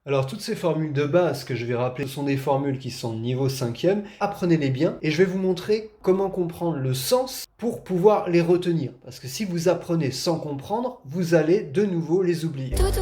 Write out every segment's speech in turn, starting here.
Alors toutes ces formules de base que je vais rappeler, ce sont des formules qui sont de niveau 5e. Apprenez-les bien et je vais vous montrer comment comprendre le sens pour pouvoir les retenir. Parce que si vous apprenez sans comprendre, vous allez de nouveau les oublier. Donc,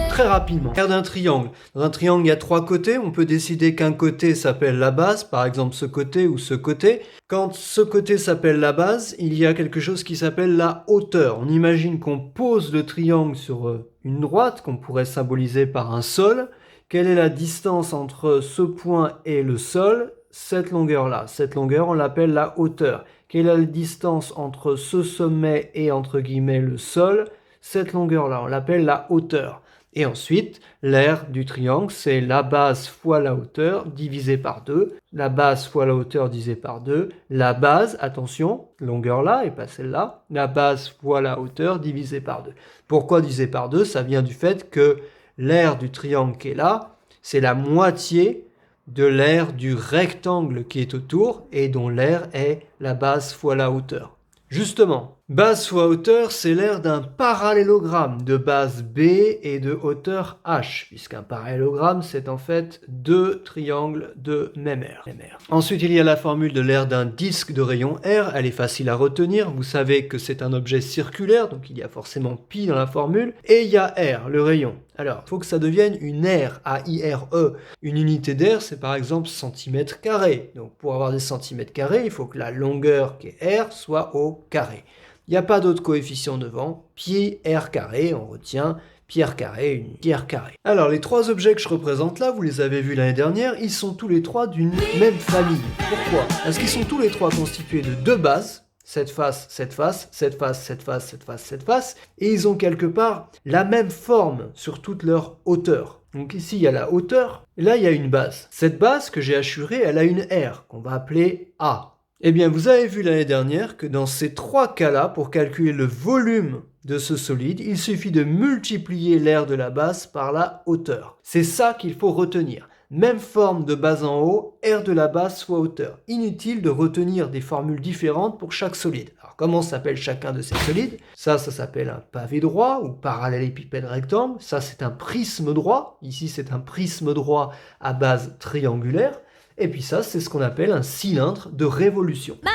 très rapidement, l'aire d'un triangle. Dans un triangle, il y a 3 côtés. On peut décider qu'un côté s'appelle la base, par exemple ce côté ou ce côté. Quand ce côté s'appelle la base, il y a quelque chose qui s'appelle la hauteur. On imagine qu'on pose le triangle sur une droite qu'on pourrait symboliser par un sol. Quelle est la distance entre ce point et le sol? Cette longueur-là. Cette longueur, on l'appelle la hauteur. Quelle est la distance entre ce sommet et entre guillemets le sol? Cette longueur-là, on l'appelle la hauteur. Et ensuite, l'aire du triangle, c'est la base fois la hauteur divisé par 2. La base fois la hauteur divisé par 2. La base, attention, longueur là et pas celle-là. La base fois la hauteur divisé par 2. Pourquoi divisé par 2? Ça vient du fait que l'aire du triangle qui est là, c'est la moitié de l'aire du rectangle qui est autour et dont l'aire est la base fois la hauteur. Justement, base fois hauteur, c'est l'aire d'un parallélogramme de base B et de hauteur H, puisqu'un parallélogramme, c'est en fait 2 triangles de même aire. Ensuite, il y a la formule de l'aire d'un disque de rayon R, elle est facile à retenir, vous savez que c'est un objet circulaire, donc il y a forcément pi dans la formule, et il y a R, le rayon. Alors, il faut que ça devienne une aire, A-I-R-E. Une unité d'aire, c'est par exemple centimètre carré. Donc, pour avoir des centimètres carrés, il faut que la longueur qui est R soit au carré. Il n'y a pas d'autre coefficient devant. Pi R carré, on retient pi R carré, une pi R carré. Alors, les 3 objets que je représente là, vous les avez vus l'année dernière, ils sont tous les 3 d'une même famille. Pourquoi? Parce qu'ils sont tous les 3 constitués de 2 bases. Cette face, cette face, cette face, cette face, cette face, cette face, et ils ont quelque part la même forme sur toute leur hauteur. Donc ici, il y a la hauteur, et là, il y a une base. Cette base que j'ai assurée, elle a une R, qu'on va appeler A. Eh bien, vous avez vu l'année dernière que dans ces 3 cas-là, pour calculer le volume de ce solide, il suffit de multiplier l'aire de la base par la hauteur. C'est ça qu'il faut retenir. Même forme de base en haut, R de la base fois hauteur. Inutile de retenir des formules différentes pour chaque solide. Alors comment s'appelle chacun de ces solides? Ça s'appelle un pavé droit ou parallélépipède rectangle. Ça, c'est un prisme droit. Ici, c'est un prisme droit à base triangulaire. Et puis ça, c'est ce qu'on appelle un cylindre de révolution. Ma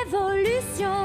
révolution.